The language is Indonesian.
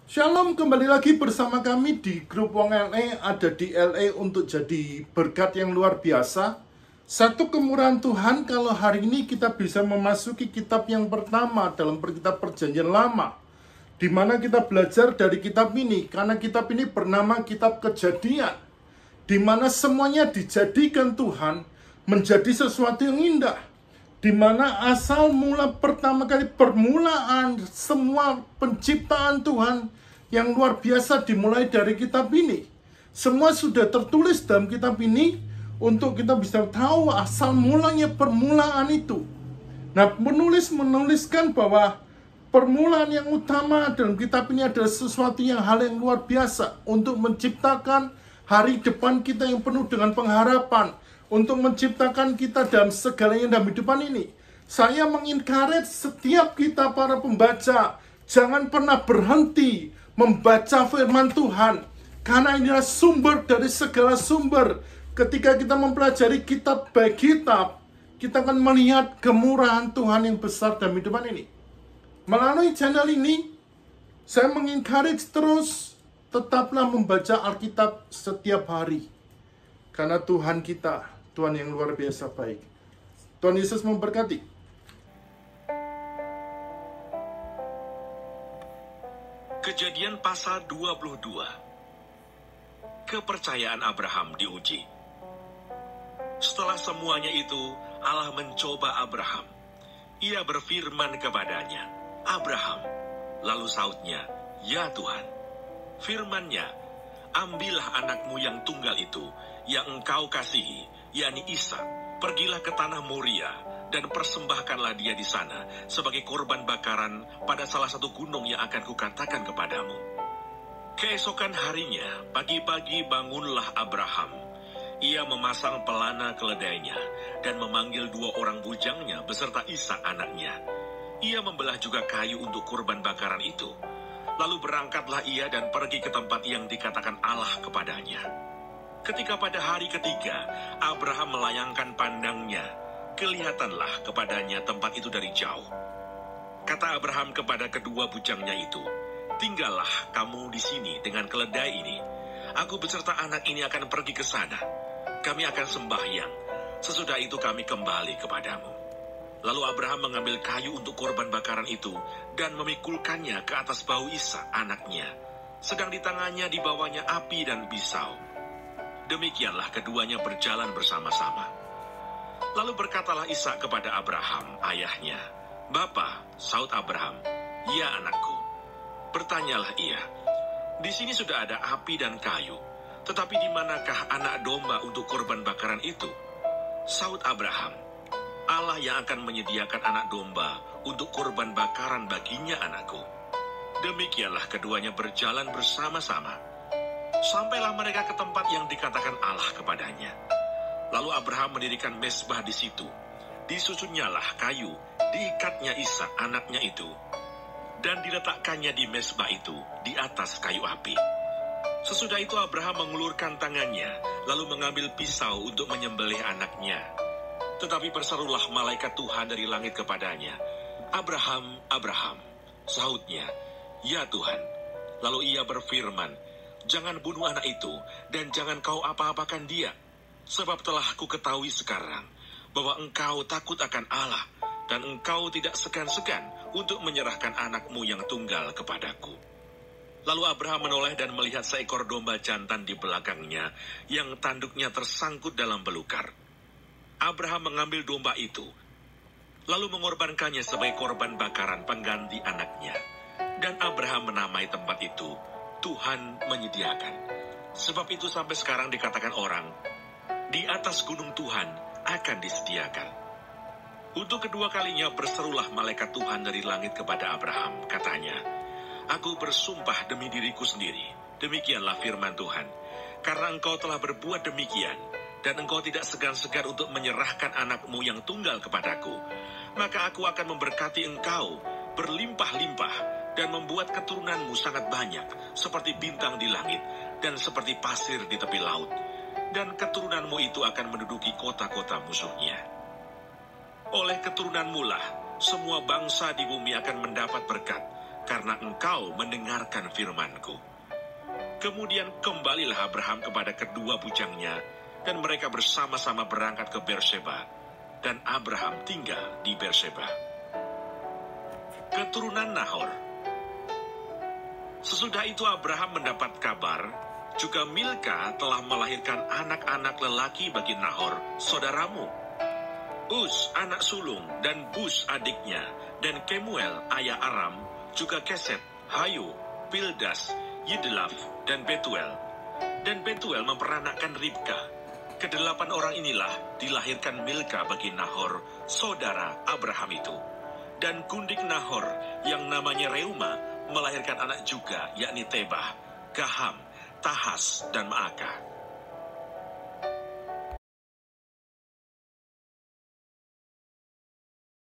Shalom, kembali lagi bersama kami di grup Wong LA, ada di LA untuk jadi berkat yang luar biasa. Satu kemurahan Tuhan kalau hari ini kita bisa memasuki kitab yang pertama dalam kitab Perjanjian Lama, di mana kita belajar dari kitab ini, karena kitab ini bernama Kitab Kejadian, di mana semuanya dijadikan Tuhan menjadi sesuatu yang indah, di mana asal mula pertama kali permulaan semua penciptaan Tuhan yang luar biasa dimulai dari kitab ini. Semua sudah tertulis dalam kitab ini untuk kita bisa tahu asal mulanya permulaan itu. Nah, penulis menuliskan bahwa permulaan yang utama dalam kitab ini adalah sesuatu yang hal yang luar biasa untuk menciptakan hari depan kita yang penuh dengan pengharapan, untuk menciptakan kita dalam segalanya dalam hidupan ini. Saya mengencourage setiap kita para pembaca, jangan pernah berhenti membaca firman Tuhan, karena inilah sumber dari segala sumber. Ketika kita mempelajari kitab by kitab, kita akan melihat kemurahan Tuhan yang besar dalam hidupan ini. Melalui channel ini, saya mengencourage terus, tetaplah membaca Alkitab setiap hari, karena Tuhan kita, Tuhan yang luar biasa baik. Tuhan Yesus memberkati. Kejadian pasal 22. Kepercayaan Abraham diuji. Setelah semuanya itu, Allah mencoba Abraham. Ia berfirman kepadanya, "Abraham." Lalu sautnya, "Ya Tuhan." Firman-Nya, "Ambillah anakmu yang tunggal itu, yang engkau kasihi, yakni Ishak. Pergilah ke tanah Moria, dan persembahkanlah dia di sana sebagai korban bakaran pada salah satu gunung yang akan kukatakan kepadamu." Keesokan harinya, pagi-pagi bangunlah Abraham. Ia memasang pelana keledainya dan memanggil 2 orang bujangnya beserta Ishak anaknya. Ia membelah juga kayu untuk korban bakaran itu. Lalu berangkatlah ia dan pergi ke tempat yang dikatakan Allah kepadanya. Ketika pada hari ketiga, Abraham melayangkan pandangnya, kelihatanlah kepadanya tempat itu dari jauh. Kata Abraham kepada kedua bujangnya itu, "Tinggallah kamu di sini dengan keledai ini. Aku beserta anak ini akan pergi ke sana. Kami akan sembahyang. Sesudah itu kami kembali kepadamu." Lalu Abraham mengambil kayu untuk korban bakaran itu dan memikulkannya ke atas bahu Ishak anaknya. Sedang di tangannya dibawanya api dan pisau. Demikianlah keduanya berjalan bersama-sama. Lalu berkatalah Ishak kepada Abraham, ayahnya, "Bapa," saut Abraham. "Ya anakku." Bertanyalah ia, "Di sini sudah ada api dan kayu, tetapi di manakah anak domba untuk korban bakaran itu?" Saut Abraham, "Allah yang akan menyediakan anak domba untuk korban bakaran baginya anakku." Demikianlah keduanya berjalan bersama-sama. Sampailah mereka ke tempat yang dikatakan Allah kepadanya. Lalu Abraham mendirikan mezbah di situ. Disusunnyalah kayu, diikatnya Ishak anaknya itu, dan diletakkannya di mezbah itu di atas kayu api. Sesudah itu Abraham mengulurkan tangannya, lalu mengambil pisau untuk menyembelih anaknya. Tetapi berserulah malaikat Tuhan dari langit kepadanya, "Abraham, Abraham." Sahutnya, "Ya Tuhan." Lalu ia berfirman, "Jangan bunuh anak itu, dan jangan kau apa-apakan dia. Sebab telah ku ketahui sekarang bahwa engkau takut akan Allah, dan engkau tidak segan-segan untuk menyerahkan anakmu yang tunggal kepadaku." Lalu Abraham menoleh dan melihat seekor domba jantan di belakangnya, yang tanduknya tersangkut dalam belukar. Abraham mengambil domba itu, lalu mengorbankannya sebagai korban bakaran pengganti anaknya. Dan Abraham menamai tempat itu, "Tuhan menyediakan." Sebab itu sampai sekarang dikatakan orang, di atas gunung Tuhan akan disediakan. Untuk kedua kalinya berserulah malaikat Tuhan dari langit kepada Abraham, katanya, "Aku bersumpah demi diriku sendiri, demikianlah firman Tuhan, karena engkau telah berbuat demikian, dan engkau tidak segan-segan untuk menyerahkan anakmu yang tunggal kepadaku, maka aku akan memberkati engkau berlimpah-limpah, dan membuat keturunanmu sangat banyak, seperti bintang di langit, dan seperti pasir di tepi laut. Dan keturunanmu itu akan menduduki kota-kota musuhnya. Oleh keturunanmu lah, semua bangsa di bumi akan mendapat berkat, karena engkau mendengarkan firman-Ku." Kemudian kembalilah Abraham kepada kedua bujangnya, dan mereka bersama-sama berangkat ke Berseba, dan Abraham tinggal di Berseba. Keturunan Nahor. Sesudah itu Abraham mendapat kabar, juga Milka telah melahirkan anak-anak lelaki bagi Nahor, saudaramu. Uz, anak sulung, dan Bus adiknya, dan Kemuel, ayah Aram, juga Keset, Hayu, Pildas, Yidlaf, dan Betuel. Dan Betuel memperanakkan Ribka. Kedelapan orang inilah dilahirkan Milka bagi Nahor, saudara Abraham itu. Dan gundik Nahor, yang namanya Reuma, melahirkan anak juga, yakni Tebah, Gaham, Tahas, dan Maakah.